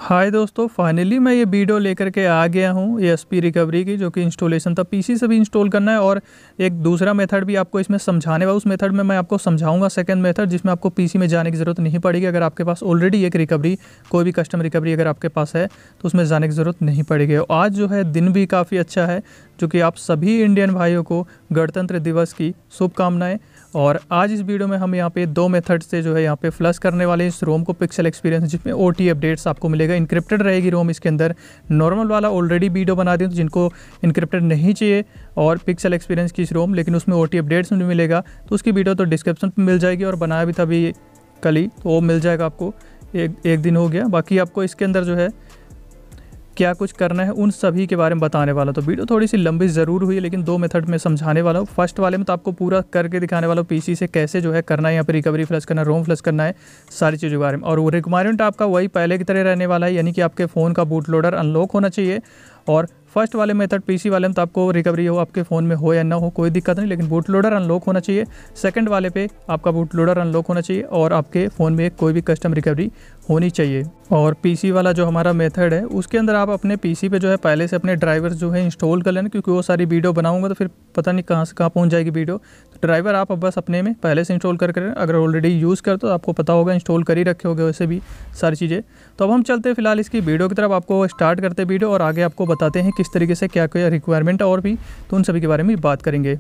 हाय दोस्तों, फाइनली मैं ये वीडियो लेकर के आ गया हूँ एएसपी रिकवरी की, जो कि इंस्टॉलेशन था। पीसी से भी इंस्टॉल करना है और एक दूसरा मेथड भी आपको इसमें समझाने वाला। उस मेथड में मैं आपको समझाऊंगा सेकंड मेथड, जिसमें आपको पीसी में जाने की ज़रूरत नहीं पड़ेगी। अगर आपके पास ऑलरेडी एक रिकवरी, कोई भी कस्टम रिकवरी अगर आपके पास है तो उसमें जाने की ज़रूरत नहीं पड़ेगी। आज जो है दिन भी काफ़ी अच्छा है, जो कि आप सभी इंडियन भाइयों को गणतंत्र दिवस की शुभकामनाएं। और आज इस वीडियो में हम यहाँ पे दो मेथड से जो है यहाँ पे फ्लश करने वाले इस रोम को, पिक्सल एक्सपीरियंस, जिसमें ओटी अपडेट्स आपको मिलेगा। इनक्रिप्टेड रहेगी रोम इसके अंदर। नॉर्मल वाला ऑलरेडी वीडियो बना दिया, तो जिनको इनक्रिप्टेड नहीं चाहिए और पिक्सल एक्सपीरियंस की इस रोम, लेकिन उसमें ओटी अपडेट्स में मिलेगा, तो उसकी वीडियो तो डिस्क्रिप्शन में मिल जाएगी। और बनाया भी था अभी कल ही, तो वो मिल जाएगा आपको। एक दिन हो गया। बाकी आपको इसके अंदर जो है क्या कुछ करना है उन सभी के बारे में बताने वाला। तो वीडियो थोड़ी सी लंबी ज़रूर हुई है, लेकिन दो मेथड में समझाने वाला हूँ। फर्स्ट वाले में तो आपको पूरा करके दिखाने वाला हूँ पीसी से कैसे जो है करना है, यहाँ पे रिकवरी फ्लश करना है, रोम फ्लश करना है, सारी चीज़ों के बारे में। और वो रिक्वायरमेंट आपका वही पहले की तरह रहने वाला है, यानी कि आपके फ़ोन का बूट लोडर अनलॉक होना चाहिए। और फर्स्ट वाले मेथड पीसी वाले में तो आपको रिकवरी हो आपके फ़ोन में हो या ना हो कोई दिक्कत नहीं, लेकिन बूट लोडर अनलॉक होना चाहिए। सेकंड वाले पे आपका बूट लोडर अनलॉक होना चाहिए और आपके फ़ोन में कोई भी कस्टम रिकवरी होनी चाहिए। और पीसी वाला जो हमारा मेथड है, उसके अंदर आप अपने पीसी पे जो है पहले से अपने ड्राइवर्स जो है इंस्टॉल कर लेना, क्योंकि वो सारी वीडियो बनाऊंगा तो फिर पता नहीं कहाँ से कहाँ पहुँच जाएगी वीडियो। तो ड्राइवर आप बस अपने में पहले से इंस्टॉल करके, अगर ऑलरेडी यूज़ करते तो आपको पता होगा, इंस्टॉल कर ही रखे होगे वैसे भी सारी चीज़ें। तो अब हम चलते हैं फिलहाल इसकी वीडियो की तरफ, आपको स्टार्ट करते वीडियो और आगे आपको बताते हैं किस तरीके से क्या क्या रिक्वायरमेंट है और भी, तो उन सभी के बारे में बात करेंगे।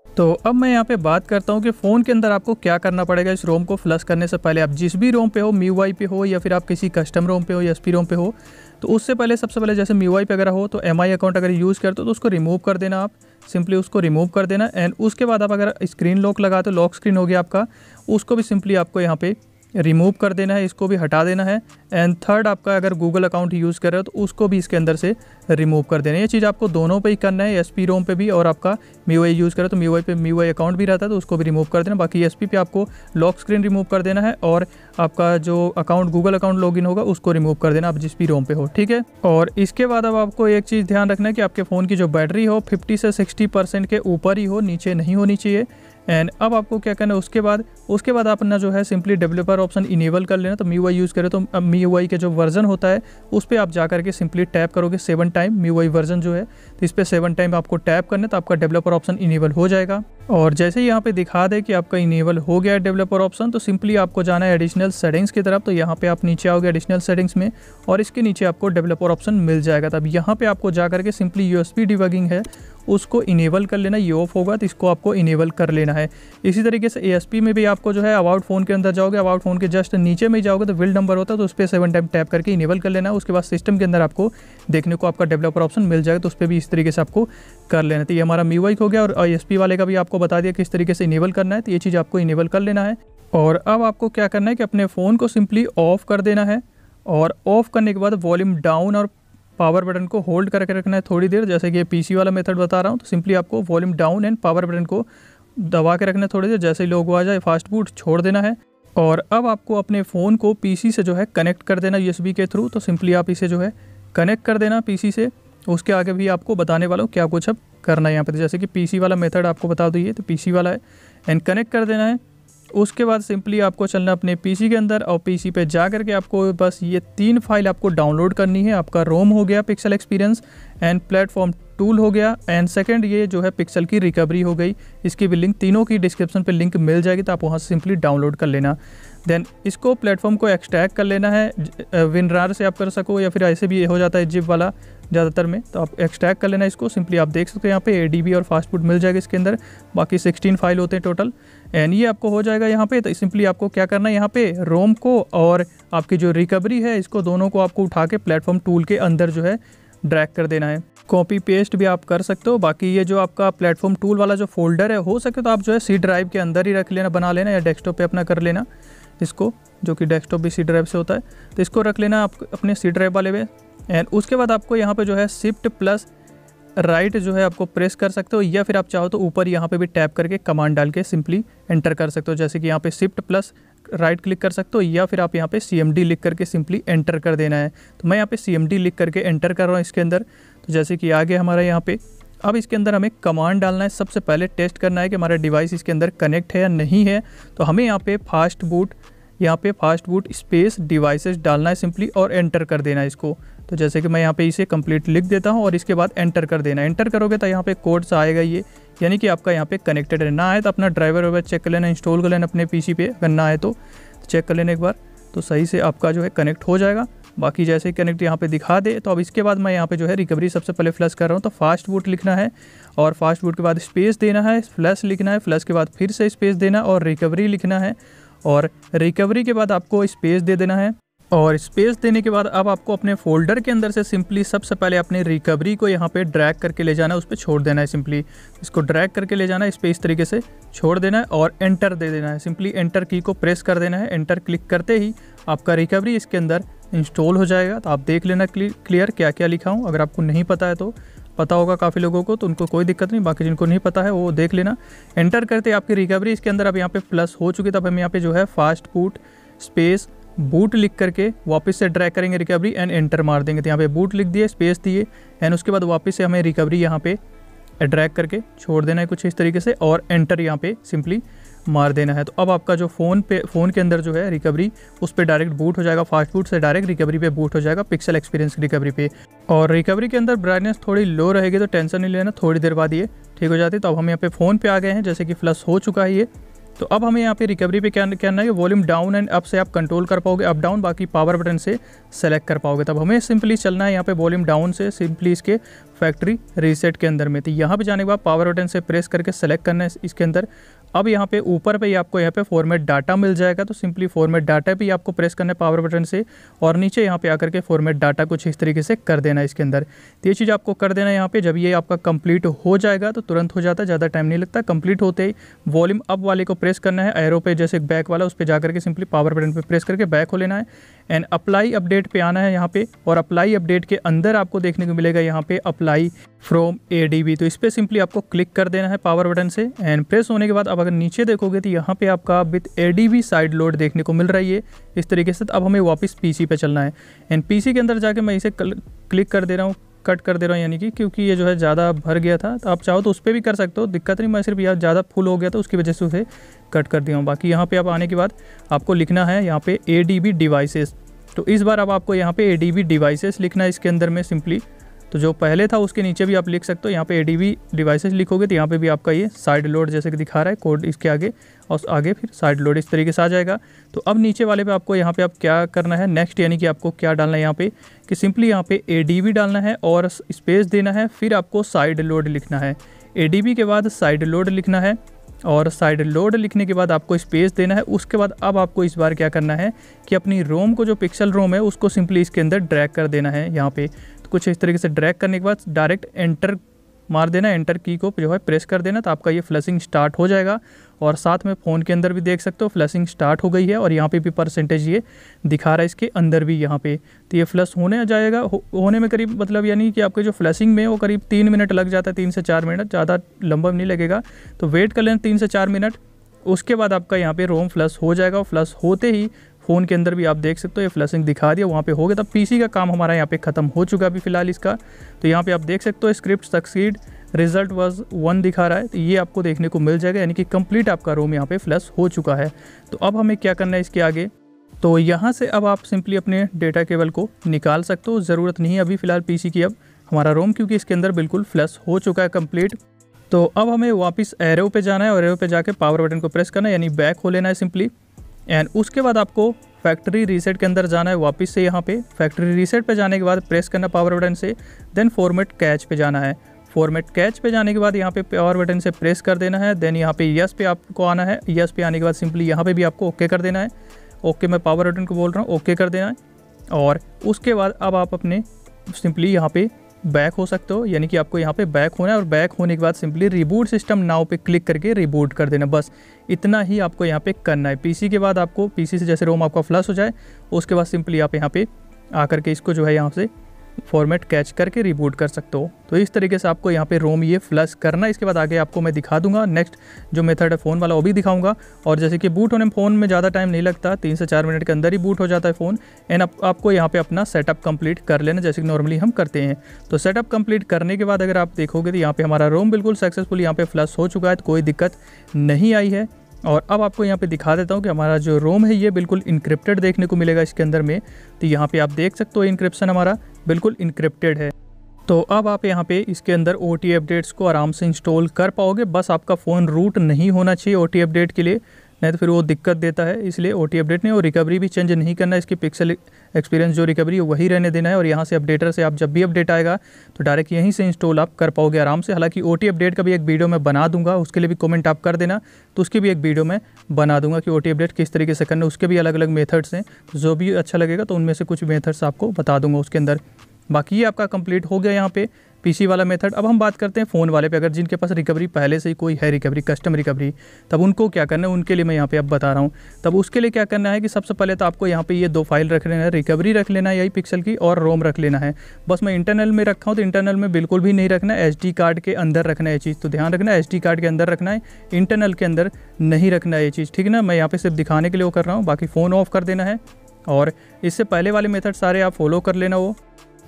तो अब मैं यहाँ पे बात करता हूँ कि फ़ोन के अंदर आपको क्या करना पड़ेगा इस रोम को फ्लश करने से पहले। आप जिस भी रोम पे हो, MIUI पे हो या फिर आप किसी कस्टम रोम पे हो या एसपी रोम पे हो, तो उससे पहले सबसे पहले जैसे MIUI पे अगर हो तो MI अकाउंट अगर यूज़ करते हो तो उसको रिमूव कर देना। आप सिंपली उसको रिमूव कर देना। एंड उसके बाद आप अगर स्क्रीन लॉक लगाते हो, लॉक स्क्रीन हो गया आपका, उसको भी सिंपली आपको यहाँ पे रिमूव कर देना है, इसको भी हटा देना है। एंड थर्ड, आपका अगर गूगल अकाउंट यूज़ कर रहे हो तो उसको भी इसके अंदर से रिमूव कर देना है। ये चीज़ आपको दोनों पे ही करना है, एसपी रोम पे भी और आपका MIUI यूज़ करो तो MIUI पे MIUI अकाउंट भी रहता है तो उसको भी रिमूव कर देना। बाकी एसपी पे आपको लॉक स्क्रीन रिमूव कर देना है और आपका जो अकाउंट गूगल अकाउंट लॉगिन होगा उसको रिमूव कर देना आप जिस भी रोम पे हो, ठीक है। और इसके बाद अब आपको एक चीज़ ध्यान रखना है कि आपके फ़ोन की जो बैटरी हो 50 से 60% के ऊपर ही हो, नीचे नहीं होनी चाहिए। एंड अब आपको क्या करना है, उसके बाद अपना जो है सिंपली डेवलपर ऑप्शन इनेबल कर लेना। तो MIUI यूज़ करें तो MIUI के जो वर्जन होता है उस पर आप जा करके सिंपली टैप करोगे 7 टाइम, MIUI वर्जन जो है, तो इस पर 7 टाइम आपको टैप करना है तो आपका डेवलपर ऑप्शन इनेबल हो जाएगा। और जैसे ही यहाँ पे दिखा दे कि आपका इनेबल हो गया है डेवलपर ऑप्शन, तो सिंपली आपको जाना है एडिशनल सेटिंग्स की तरफ। तो यहाँ पे आप नीचे आओगे एडिशनल सेटिंग्स में और इसके नीचे आपको डेवलपर ऑप्शन मिल जाएगा। तब यहाँ पे आपको जा करके सिंपली USB डिबगिंग है उसको इनेबल कर लेना। ये ऑफ होगा तो इसको आपको इनेबल कर लेना है। इसी तरीके से ASP में भी आपको जो है अबाउट फ़ोन के अंदर जाओगे, अबाउट फ़ोन के जस्ट नीचे में जाओगे तो बिल्ड नंबर होता है, तो उस पर 7 टाइम टैप करके इनेबल कर लेना है। उसके बाद सिस्टम के अंदर आपको देखने को आपका डेवलपर ऑप्शन मिल जाएगा, तो उस पर भी इस तरीके से आपको कर लेना। तो ये हमारा MIUI हो गया और ASP वाले का भी आपको बता दिया किस तरीके से इनेबल करना है, तो ये चीज़ आपको इनेबल कर लेना है। और अब आपको क्या करना है कि अपने फ़ोन को सिंपली ऑफ कर देना है और ऑफ करने के बाद वॉल्यूम डाउन और पावर बटन को होल्ड करके रखना है थोड़ी देर। जैसे कि ये पीसी वाला मेथड बता रहा हूँ, तो सिंपली आपको volume down and power button को दबा के रखना है थोड़ी देर। जैसे ही लोगो आ जाए फास्ट बूट छोड़ देना है। और अब आपको अपने फ़ोन को पीसी से जो है कनेक्ट कर देना USB के थ्रू। तो सिंपली आप इसे जो है कनेक्ट कर देना पीसी से। उसके आगे भी आपको बताने वाला हूँ क्या कुछ अब करना है यहाँ पर। जैसे कि पीसी वाला मेथड आपको बता दो, ये तो पीसी वाला है एंड कनेक्ट कर देना है। उसके बाद सिंपली आपको चलना अपने पीसी के अंदर और पीसी पे जा करके आपको बस ये 3 फाइल आपको डाउनलोड करनी है। आपका रोम हो गया, pixel experience and platform tool हो गया, एंड सेकंड ये जो है पिक्सल की रिकवरी हो गई। इसकी भी लिंक, तीनों की डिस्क्रिप्शन पे लिंक मिल जाएगी, तो आप वहाँ से सिंपली डाउनलोड कर लेना। देन इसको प्लेटफॉर्म को एक्सट्रैक्ट कर लेना है। विनरार से आप कर सको या फिर ऐसे भी हो जाता है जिप वाला ज़्यादातर में, तो आप एक्सट्रैक्ट कर लेना इसको। सिंपली आप देख सकते हो यहाँ पे ADB और फास्टफूड मिल जाएगा इसके अंदर। बाकी 16 फाइल होते हैं टोटल एंड ये आपको हो जाएगा यहाँ पे। तो सिंपली आपको क्या करना है, यहाँ पे रोम को और आपकी जो रिकवरी है इसको दोनों को आपको उठा के प्लेटफॉर्म टूल के अंदर जो है ड्रैग कर देना है। कॉपी पेस्ट भी आप कर सकते हो। बाकी ये जो आपका प्लेटफॉर्म टूल वाला जो फोल्डर है, हो सके तो आप जो है C ड्राइव के अंदर ही रख लेना, बना लेना, या डेस्कटॉप पे अपना कर लेना इसको, जो कि डेस्कटॉप भी C ड्राइव से होता है। तो इसको रख लेना आप अपने C ड्राइव वाले में। एंड उसके बाद आपको यहाँ पे जो है Shift+right जो है आपको प्रेस कर सकते हो, या फिर आप चाहो तो ऊपर यहाँ पे भी टैप करके कमांड डाल के सिंपली एंटर कर सकते हो। जैसे कि यहाँ पे Shift+राइट क्लिक कर सकते हो, या फिर आप यहाँ पे CMD लिख करके सिंपली एंटर कर देना है। तो मैं यहाँ पे CMD लिख करके एंटर कर रहा हूँ इसके अंदर। तो तो जैसे कि आगे हमारा यहाँ पे अब इसके अंदर हमें कमांड डालना है। सबसे पहले टेस्ट करना है कि हमारा डिवाइस इसके अंदर कनेक्ट है या नहीं है। तो हमें यहाँ पे फास्ट बूट स्पेस डिवाइसेस डालना है सिंपली, और एंटर कर देना है इसको। तो जैसे कि मैं यहाँ पे इसे कंप्लीट लिख देता हूँ और इसके बाद एंटर कर देना। एंटर करोगे तो यहाँ पे कोड सा आएगा ये, यानी कि आपका यहाँ पे कनेक्टेड है। ना आए तो अपना ड्राइवर वाइवर चेक कर लेना, इंस्टॉल कर लेना अपने पीसी पे। अगर ना आए तो चेक कर लेना एक बार, तो सही से आपका जो है कनेक्ट हो जाएगा। बाकी जैसे ही कनेक्ट यहाँ पे दिखा दे, तो अब इसके बाद मैं यहाँ पे जो है रिकवरी सबसे पहले फ्लश कर रहा हूँ। तो फास्ट बूट लिखना है और फास्ट बूट के बाद स्पेस देना है, फ्लश लिखना है, फ्लश के बाद फिर से स्पेस देना और रिकवरी लिखना है, और रिकवरी के बाद आपको स्पेस दे देना है। और स्पेस देने के बाद अब आपको अपने फोल्डर के अंदर से सिंपली सबसे पहले अपने रिकवरी को यहाँ पे ड्रैग करके ले जाना है, उस पर छोड़ देना है। सिंपली इसको ड्रैग करके ले जाना है, इस पर इस तरीके से छोड़ देना है और एंटर दे देना है। सिंपली एंटर की को प्रेस कर देना है। एंटर क्लिक करते ही आपका रिकवरी इसके अंदर इंस्टॉल हो जाएगा। तो आप देख लेना क्लियर क्या क्या लिखा हूँ। अगर आपको नहीं पता है तो पता होगा काफ़ी लोगों को, तो उनको कोई दिक्कत नहीं। बाकी जिनको नहीं पता है वो देख लेना। एंटर करते आपकी रिकवरी इसके अंदर अब यहाँ पे प्लस हो चुकी है। तब हम यहाँ पे जो है फास्ट बूट स्पेस बूट लिख करके वापस से ड्रैग करेंगे रिकवरी एंड एंटर मार देंगे। तो यहाँ पे बूट लिख दिए, स्पेस दिए एंड उसके बाद वापस से हमें रिकवरी यहाँ पे ड्रैग करके छोड़ देना है कुछ इस तरीके से, और एंटर यहाँ पे सिंपली मार देना है। तो अब आपका जो फ़ोन के अंदर जो है रिकवरी उस पर डायरेक्ट बूट हो जाएगा। फास्ट बूट से डायरेक्ट रिकवरी पे बूट हो जाएगा, पिक्सल एक्सपीरियंस रिकवरी पे। और रिकवरी के अंदर ब्राइटनेस थोड़ी लो रहेगी, तो टेंशन नहीं लेना, थोड़ी देर बाद ये ठीक हो जाती है। तो अब हम यहाँ पे फ़ोन पे आ गए हैं, जैसे कि फ्लश हो चुका है ये। तो अब हमें यहाँ पे रिकवरी पे क्या करना है, वॉल्यूम डाउन एंड अप से आप कंट्रोल कर पाओगे, अप डाउन, बाकी पावर बटन से सेलेक्ट कर पाओगे। तब हमें सिंपली चलना है यहाँ पे वॉल्यूम डाउन से सिंपली इसके फैक्ट्री रीसेट के अंदर में। तो यहाँ पे जाने के बाद पावर बटन से प्रेस करके सेलेक्ट करना है इसके अंदर। अब यहाँ पे ऊपर पे आपको यहाँ पे फॉर्मेट डाटा मिल जाएगा, तो सिंपली फॉर्मेट डाटा भी आपको प्रेस करना है पावर बटन से, और नीचे यहाँ पे आकर के फॉर्मेट डाटा कुछ इस तरीके से कर देना है इसके अंदर। तो ये चीज़ आपको कर देना है यहाँ पे। जब ये आपका कंप्लीट हो जाएगा तो तुरंत हो जाता है, ज़्यादा टाइम नहीं लगता। कंप्लीट होते ही वॉल्यूम अप वाले को प्रेस करना है, एरो पे जैसे बैक वाला, उस पर जाकर के सिंपली पावर बटन पर प्रेस करके बैक हो लेना है एंड अप्लाई अपडेट पे आना है यहाँ पे। और अप्लाई अपडेट के अंदर आपको देखने को मिलेगा यहाँ पे अप्लाई फ्रॉम ADB, तो इस पर सिंपली आपको क्लिक कर देना है पावर बटन से एंड प्रेस होने के बाद अब अगर नीचे देखोगे तो यहाँ पे आपका विद ADB साइड लोड देखने को मिल रही है इस तरीके से। तो अब हमें वापस PC पे चलना है एंड PC के अंदर जाके मैं इसे क्लिक कर दे रहा हूँ, कट कर दे रहा हूँ, यानी कि क्योंकि ये जो है ज़्यादा भर गया था। तो आप चाहो तो उस पर भी कर सकते हो, दिक्कत नहीं। मैं सिर्फ यार ज़्यादा फुल हो गया था उसकी वजह से उसे कट कर दिया हूँ। बाकी यहाँ पे आप आने के बाद आपको लिखना है यहाँ पे ADB डिवाइसेस। तो इस बार अब आपको यहाँ पे ADB डिवाइसेस लिखना है इसके अंदर में सिंपली। तो जो पहले था उसके नीचे भी आप लिख सकते हो, यहाँ पे ADB डिवाइसेस लिखोगे तो यहाँ पे भी आपका ये साइड लोड जैसे कि दिखा रहा है कोड इसके आगे, और आगे फिर साइड लोड इस तरीके से आ जाएगा। तो अब नीचे वाले पे आपको यहाँ पे आप क्या करना है नेक्स्ट, यानी कि आपको क्या डालना है यहाँ पे कि सिंपली यहाँ पे ADB डालना है और स्पेस देना है, फिर आपको साइड लोड लिखना है। ADB के बाद साइड लोड लिखना है और साइड लोड लिखने के बाद आपको स्पेस देना है। उसके बाद अब आपको इस बार क्या करना है कि अपनी रोम को जो पिक्सल रोम है उसको सिंपली इसके अंदर ड्रैग कर देना है यहाँ पे। तो कुछ इस तरीके से ड्रैग करने के बाद डायरेक्ट एंटर मार देना, एंटर की को जो है प्रेस कर देना। तो आपका ये फ्लशिंग स्टार्ट हो जाएगा और साथ में फ़ोन के अंदर भी देख सकते हो फ्लशिंग स्टार्ट हो गई है और यहाँ पे भी परसेंटेज ये दिखा रहा है इसके अंदर भी यहाँ पे। तो ये फ्लश होने जाएगा, होने में करीब मतलब यानी कि आपके जो फ्लशिंग में वो करीब 3 मिनट लग जाता है, 3 से 4 मिनट, ज़्यादा लंबा नहीं लगेगा। तो वेट कर लेना 3 से 4 मिनट। उसके बाद आपका यहाँ पे रोम फ्लश हो जाएगा। फ्लश होते ही फ़ोन के अंदर भी आप देख सकते हो ये फ्लशिंग दिखा दिया वहाँ पे हो गया। तब PC का काम हमारा यहाँ पे ख़त्म हो चुका अभी फ़िलहाल इसका। तो यहाँ पे आप देख सकते हो स्क्रिप्ट सक्सीड रिजल्ट वाज 1 दिखा रहा है, तो ये आपको देखने को मिल जाएगा, यानी कि कंप्लीट आपका रोम यहाँ पे फ्लश हो चुका है। तो अब हमें क्या करना है इसके आगे, तो यहाँ से अब आप सिंपली अपने डेटा केबल को निकाल सकते हो। ज़रूरत नहीं है अभी फ़िलहाल PC की अब हमारा रोम, क्योंकि इसके अंदर बिल्कुल फ्लश हो चुका है कंप्लीट। तो अब हमें वापस एरो पे जाना है और एरो पे जाके पावर बटन को प्रेस करना है, यानी बैक हो लेना है सिंपली। एंड उसके बाद आपको फैक्ट्री रीसेट के अंदर जाना है वापस से। यहाँ पे फैक्ट्री रीसेट पे जाने के बाद प्रेस करना पावर बटन से, देन फॉर्मेट कैच पे जाना है। फॉर्मेट कैच पे जाने के बाद यहाँ पे पावर बटन से प्रेस कर देना है। देन यहाँ पे यस पे आपको आना है। यस पे आने के बाद सिंपली यहाँ पे भी आपको ओके कर देना है। ओके मैं पावर बटन को बोल रहा हूँ, ओके कर देना है। और उसके बाद अब आप अपने सिंपली यहाँ पे बैक हो सकते हो, यानी कि आपको यहाँ पे बैक होना है और बैक होने के बाद सिंपली रिबूट सिस्टम नाउ पे क्लिक करके रिबूट कर देना। बस इतना ही आपको यहाँ पे करना है। PC के बाद आपको PC से जैसे रोम आपका फ्लश हो जाए उसके बाद सिंपली आप यहाँ पे आकर के इसको जो है यहाँ से फॉर्मेट कैच करके रिबूट कर सकते हो। तो इस तरीके से आपको यहाँ पे रोम ये फ्लश करना है। इसके बाद आगे आपको मैं दिखा दूंगा नेक्स्ट जो मेथड है फ़ोन वाला वो भी दिखाऊंगा। और जैसे कि बूट होने में फ़ोन में ज़्यादा टाइम नहीं लगता, 3 से 4 मिनट के अंदर ही बूट हो जाता है फ़ोन। एंड आपको यहाँ पे अपना सेटअप कंप्लीट कर लेना जैसे कि नॉर्मली हम करते हैं। तो सेटअप कंप्लीट करने के बाद अगर आप देखोगे तो यहाँ पे हमारा रोम बिल्कुल सक्सेसफुल यहाँ पे फ्लश हो चुका है, तो कोई दिक्कत नहीं आई है। और अब आपको यहाँ पे दिखा देता हूँ कि हमारा जो रोम है ये बिल्कुल इनक्रिप्टेड देखने को मिलेगा इसके अंदर में। तो यहाँ पे आप देख सकते हो इनक्रिप्शन हमारा बिल्कुल इनक्रिप्टेड है। तो अब आप यहाँ पे इसके अंदर OT अपडेट्स को आराम से इंस्टॉल कर पाओगे। बस आपका फ़ोन रूट नहीं होना चाहिए OT अपडेट के लिए, नहीं तो फिर वो दिक्कत देता है। इसलिए OT अपडेट नहीं, और रिकवरी भी चेंज नहीं करना है। इसकी पिक्सल एक्सपीरियंस जो रिकवरी है वही रहने देना है। और यहाँ से अपडेटर से आप जब भी अपडेट आएगा तो डायरेक्ट यहीं से इंस्टॉल आप कर पाओगे आराम से। हालांकि OT अपडेट का भी एक वीडियो मैं बना दूंगा, उसके लिए भी कमेंट आप कर देना, तो उसकी भी एक वीडियो मैं बना दूंगा कि OT अपडेट किस तरीके से करना है। उसके भी अलग अलग मेथड्स हैं, जो भी अच्छा लगेगा तो उनमें से कुछ मेथड्स आपको बता दूंगा उसके अंदर। बाकी ये आपका कंप्लीट हो गया यहाँ पे PC वाला मेथड। अब हम बात करते हैं फ़ोन वाले पे। अगर जिनके पास रिकवरी पहले से ही कोई है, रिकवरी कस्टम रिकवरी, तब उनको क्या करना है, उनके लिए मैं यहाँ पे अब बता रहा हूँ। तब उसके लिए क्या करना है कि सबसे पहले तो आपको यहाँ पे ये 2 फाइल रख लेना है, रिकवरी रख लेना है यही पिक्सल की, और रोम रख लेना है। बस मैं इंटरनल में रखा हूँ, तो इंटरनल में बिल्कुल भी नहीं रखना है, SD कार्ड के अंदर रखना है ये चीज़। तो ध्यान रखना है SD कार्ड के अंदर रखना है, इंटरनल के अंदर नहीं रखना है ये चीज़, ठीक है ना। मैं यहाँ पे सिर्फ दिखाने के लिए वो कर रहा हूँ। बाकी फ़ोन ऑफ कर देना है, और इससे पहले वाले मेथड सारे आप फॉलो कर लेना। वो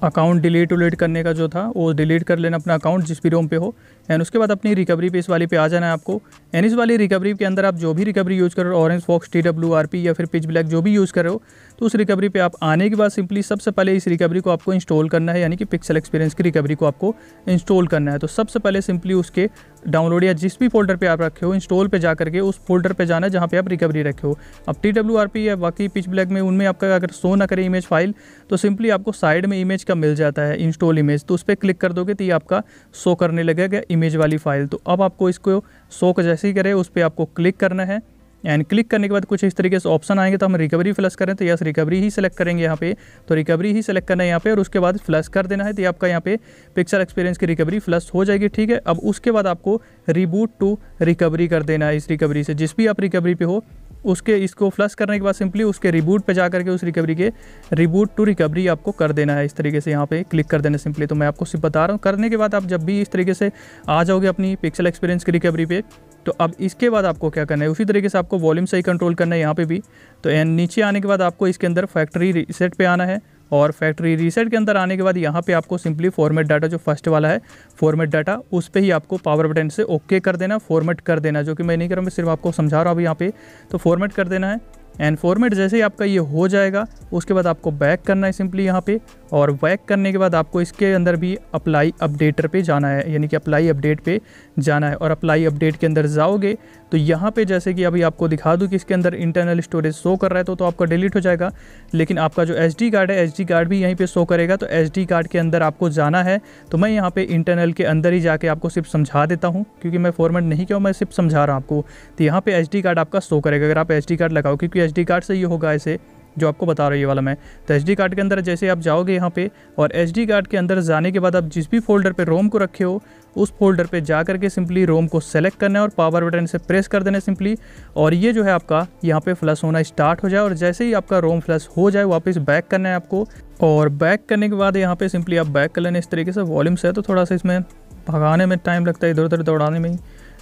अकाउंट डिलीट करने का जो था वो डिलीट कर लेना अपना अकाउंट जिस भी रोम पे हो। एंड उसके बाद अपनी रिकवरी पे इस वाली पे आ जाना है आपको। एंड इस वाली रिकवरी के अंदर आप जो भी रिकवरी यूज़ कर रहे हो, ऑरेंज फॉक्स TWRP या फिर पिच ब्लैक जो भी यूज़ कर रहे हो, तो उस रिकवरी पे आप आने के बाद सिंपली सबसे पहले इस रिकवरी को आपको इंस्टॉल करना है, यानी कि पिक्सल एक्सपीरियंस की रिकवरी को आपको इंस्टॉल करना है। तो सबसे पहले सिंपली उसके डाउनलोड या जिस भी फोल्डर पे आप रखे हो, इंस्टॉल पे जा करके उस फोल्डर पे जाना है जहाँ पे आप रिकवरी रखे हो। अब TWRP या बाकी पिच ब्लैक में उनमें आपका अगर शो ना करे इमेज फाइल, तो सिंपली आपको साइड में इमेज का मिल जाता है इंस्टॉल इमेज, तो उस पर क्लिक कर दोगे तो ये आपका शो करने लगेगा इमेज वाली फाइल। तो अब आपको इसको शो जैसे ही करे उस पर आपको क्लिक करना है। एंड क्लिक करने के बाद कुछ इस तरीके से ऑप्शन आएंगे। तो हम रिकवरी फ्लश करें तो यस रिकवरी ही सेलेक्ट करेंगे यहाँ पे, तो रिकवरी ही सेलेक्ट करना है यहाँ पे, और उसके बाद फ्लश कर देना है। तो ये आपका यहाँ पे पिक्सल एक्सपीरियंस की रिकवरी फ्लश हो जाएगी, ठीक है। अब उसके बाद आपको रिबूट टू रिकवरी कर देना है। इस रिकवरी से जिस भी आप रिकवरी पे हो उसके इसको फ्लश करने के बाद सिंपली उसके रिबूट पे जा करके उस रिकवरी के रिबूट टू रिकवरी आपको कर देना है। इस तरीके से यहाँ पे क्लिक कर देना सिंपली। तो मैं आपको सिर्फ बता रहा हूँ। करने के बाद आप जब भी इस तरीके से आ जाओगे अपनी पिक्सल एक्सपीरियंस की रिकवरी पे, तो अब इसके बाद आपको क्या करना है, उसी तरीके से आपको वॉल्यूम सही कंट्रोल करना है यहाँ पे भी। तो नीचे आने के बाद आपको इसके अंदर फैक्ट्री रीसेट पे आना है, और फैक्ट्री रीसेट के अंदर आने के बाद यहाँ पे आपको सिंपली फॉर्मेट डाटा जो फर्स्ट वाला है फॉर्मेट डाटा, उस पे ही आपको पावर बटन से ओके कर देना, फॉर्मेट कर देना, जो कि मैं नहीं कर रहा हूँ, मैं सिर्फ आपको समझा रहा हूँ अभी यहाँ पे। तो फॉर्मेट कर देना है। एंड फॉर्मेट जैसे ही आपका ये हो जाएगा उसके बाद आपको बैक करना है सिंपली यहाँ पे, और बैक करने के बाद आपको इसके अंदर भी अप्लाई अपडेटर पे जाना है, यानी कि अप्लाई अपडेट पे जाना है। और अप्लाई अपडेट के अंदर जाओगे तो यहाँ पे जैसे कि अभी आपको दिखा दूँ कि इसके अंदर इंटरनल स्टोरेज शो कर रहा है, तो आपका डिलीट हो जाएगा। लेकिन आपका जो SD कार्ड है SD कार्ड भी यहीं पे शो करेगा। तो SD कार्ड के अंदर आपको जाना है। तो मैं यहाँ पे इंटरनल के अंदर ही जाके आपको सिर्फ समझा देता हूँ, क्योंकि मैं फॉर्मेट नहीं किया, मैं सिर्फ समझा रहा हूँ आपको। तो यहाँ पे SD कार्ड आपका शो करेगा अगर आप SD कार्ड लगाओ, क्योंकि SD कार्ड से ये होगा ऐसे जो आपको बता रहा हूँ ये वाला मैं। तो SD कार्ड के अंदर जैसे आप जाओगे यहाँ पे, और SD कार्ड के अंदर जाने के बाद आप जिस भी फोल्डर पे रोम को रखे हो उस फोल्डर पे जा करके सिंपली रोम को सेलेक्ट करना है और पावर बटन से प्रेस कर देना है सिंपली। और ये जो है आपका यहाँ पे फ्लश होना स्टार्ट हो जाए, और जैसे ही आपका रोम फ्लश हो जाए वापस बैक करना है आपको। और बैक करने के बाद यहाँ पे सिंपली आप बैक कर लेना इस तरीके से। वॉल्यूम से है तो थोड़ा सा इसमें भगाने में टाइम लगता है, इधर उधर दौड़ाने में ही।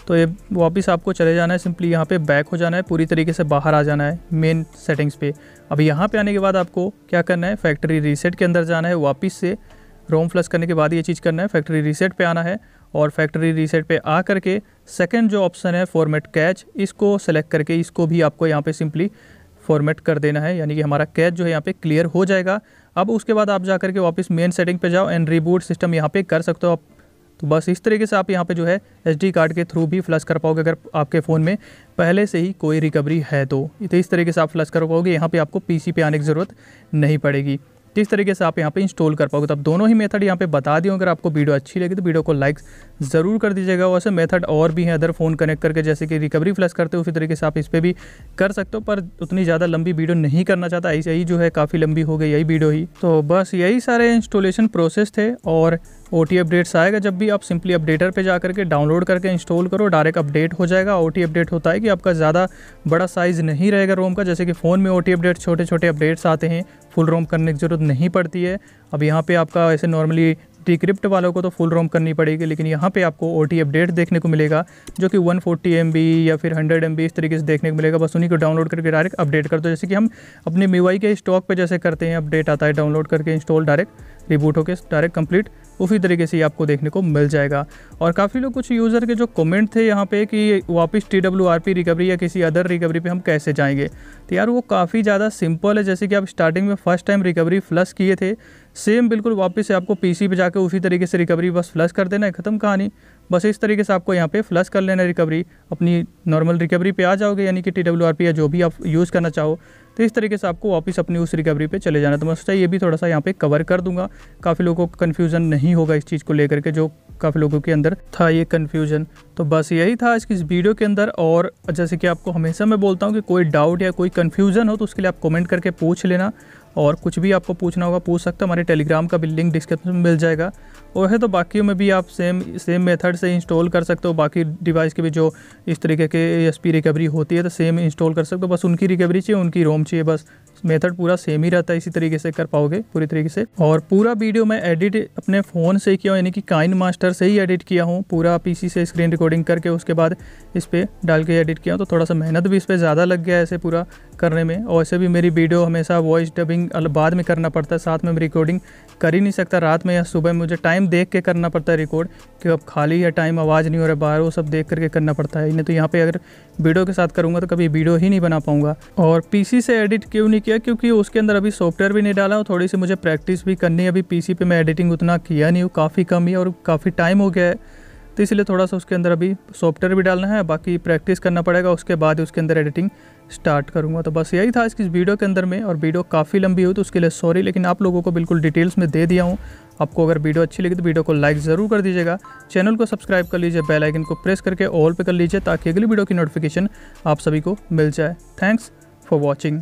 तो ये वापस आपको चले जाना है, सिंपली यहाँ पे बैक हो जाना है, पूरी तरीके से बाहर आ जाना है मेन सेटिंग्स पे। अब यहाँ पे आने के बाद आपको क्या करना है, फैक्ट्री रीसेट के अंदर जाना है, वापस से रोम फ्लश करने के बाद ये चीज़ करना है, फैक्ट्री रीसेट पे आना है। और फैक्ट्री रीसेट पे आ करके सेकंड जो ऑप्शन है फॉर्मेट कैच, इसको सेलेक्ट करके इसको भी आपको यहाँ पे सिंपली फॉर्मेट कर देना है, यानी कि हमारा कैच जो है यहाँ पे क्लियर हो जाएगा। अब उसके बाद आप जा करके वापस मेन सेटिंग पे जाओ एंड रिबूट सिस्टम यहाँ पे कर सकते हो आप। तो बस इस तरीके से आप यहाँ पे जो है SD कार्ड के थ्रू भी फ्लश कर पाओगे, अगर आपके फ़ोन में पहले से ही कोई रिकवरी है तो इस तरीके से आप फ्लश कर पाओगे। यहाँ पे आपको PC पे आने की ज़रूरत नहीं पड़ेगी। तो इस तरीके से आप यहाँ पे इंस्टॉल कर पाओगे। तो अब दोनों ही मेथड यहाँ पे बता दिए। अगर आपको वीडियो अच्छी लगी तो वीडियो को लाइक ज़रूर कर दीजिएगा। वैसे मेथड और भी हैं अदर फ़ोन कनेक्ट करके, जैसे कि रिकवरी फ्लश करते हो उसी तरीके से आप इस पर भी कर सकते हो, पर उतनी ज़्यादा लंबी वीडियो नहीं करना चाहता, ऐसे ही जो है काफ़ी लंबी हो गई यही वीडियो ही। तो बस यही सारे इंस्टॉलेशन प्रोसेस थे। और OT अपडेट्स आएगा जब भी आप सिंपली अपडेटर पे जा करके डाउनलोड करके इंस्टॉल करो, डायरेक्ट अपडेट हो जाएगा। OT अपडेट होता है कि आपका ज़्यादा बड़ा साइज़ नहीं रहेगा रोम का, जैसे कि फ़ोन में OT अपडेट छोटे छोटे अपडेट्स आते हैं, फुल रोम करने की ज़रूरत नहीं पड़ती है। अब यहाँ पे आपका ऐसे नॉर्मली डिक्रिप्ट वालों को तो फुल रोम करनी पड़ेगी, लेकिन यहाँ पे आपको OT अपडेट देखने को मिलेगा जो कि 140 MB या फिर 100 MB इस तरीके से देखने को मिलेगा। बस उन्हीं को डाउनलोड करके डायरेक्ट अपडेट कर दो, जैसे कि हम अपने MIUI के स्टॉक पे जैसे करते हैं, अपडेट आता है डाउनलोड करके इंस्टॉल, डायरेक्ट रिबूट होकर डायरेक्ट कंप्लीट उसी तरीके से ही आपको देखने को मिल जाएगा। और काफ़ी लोग, कुछ यूज़र के जो कमेंट थे यहाँ पे कि वापस TWRP रिकवरी या किसी अदर रिकवरी पे हम कैसे जाएंगे, तो यार वो काफ़ी ज़्यादा सिंपल है। जैसे कि आप स्टार्टिंग में फर्स्ट टाइम रिकवरी फ्लश किए थे, सेम बिल्कुल वापस से आपको PC पे जाकर उसी तरीके से रिकवरी बस फ्लश कर देना है, ख़त्म कहानी। बस इस तरीके से आपको यहाँ पे फ्लश कर लेना रिकवरी, अपनी नॉर्मल रिकवरी पे आ जाओगे, यानी कि TWRP या जो भी आप यूज़ करना चाहो, तो इस तरीके से आपको वापस अपनी उस रिकवरी पे चले जाना। तो मैं सोचा ये भी थोड़ा सा यहाँ पे कवर कर दूंगा, काफ़ी लोगों को कन्फ्यूज़न नहीं होगा इस चीज़ को लेकर के, जो काफ़ी लोगों के अंदर था ये कन्फ्यूज़न। तो बस यही था आज की इस वीडियो के अंदर। और जैसे कि आपको हमेशा मैं बोलता हूँ कि कोई डाउट या कोई कन्फ्यूज़न हो तो उसके लिए आप कमेंट करके पूछ लेना, और कुछ भी आपको पूछना होगा पूछ सकते हो। हमारे टेलीग्राम का भी लिंक डिस्क्रिप्शन में मिल जाएगा। और है तो बाकियों में भी आप सेम मेथड से इंस्टॉल कर सकते हो, बाकी डिवाइस के भी जो इस तरीके के ASP रिकवरी होती है तो सेम इंस्टॉल कर सकते हो। बस उनकी रिकवरी चाहिए, उनकी रोम चाहिए, बस मेथड पूरा सेम ही रहता है, इसी तरीके से कर पाओगे पूरी तरीके से। और पूरा वीडियो मैं एडिट अपने फ़ोन से किया हूँ, यानी कि काइनमास्टर से ही एडिट किया हूँ, पूरा PC से स्क्रीन रिकॉर्डिंग करके उसके बाद इस पर डाल के एडिट किया हूँ। तो थोड़ा सा मेहनत भी इस पर ज़्यादा लग गया ऐसे पूरा करने में। और ऐसे भी मेरी वीडियो हमेशा वॉइस डबिंग बाद में करना पड़ता है, साथ में मैं रिकॉर्डिंग कर ही नहीं सकता, रात में या सुबह मुझे टाइम देख के करना पड़ता है रिकॉर्ड, कि अब खाली या टाइम आवाज़ नहीं हो रहा बाहर, वो सब देख करके करना पड़ता है। नहीं तो यहाँ पे अगर वीडियो के साथ करूँगा तो कभी वीडियो ही नहीं बना पाऊँगा। और PC से एडिट क्यों नहीं किया, क्योंकि उसके अंदर अभी सॉफ्टवेयर भी नहीं डाला और थोड़ी सी मुझे प्रैक्टिस भी करनी है। अभी PC पे मैं एडिटिंग उतना किया नहीं हूँ, काफ़ी कम ही, और काफ़ी टाइम हो गया है, तो इसलिए थोड़ा सा उसके अंदर अभी सॉफ्टवेयर भी डालना है, बाकी प्रैक्टिस करना पड़ेगा, उसके बाद उसके अंदर एडिटिंग स्टार्ट करूँगा। तो बस यही था इसकी वीडियो के अंदर में। और वीडियो काफ़ी लंबी हुई तो उसके लिए सॉरी, लेकिन आप लोगों को बिल्कुल डिटेल्स में दे दिया हूँ। आपको अगर वीडियो अच्छी लगी तो वीडियो को लाइक ज़रूर कर दीजिएगा, चैनल को सब्सक्राइब कर लीजिए, बेल आइकन को प्रेस करके ऑल पे कर लीजिए, ताकि अगली वीडियो की नोटिफिकेशन आप सभी को मिल जाए। Thanks for watching.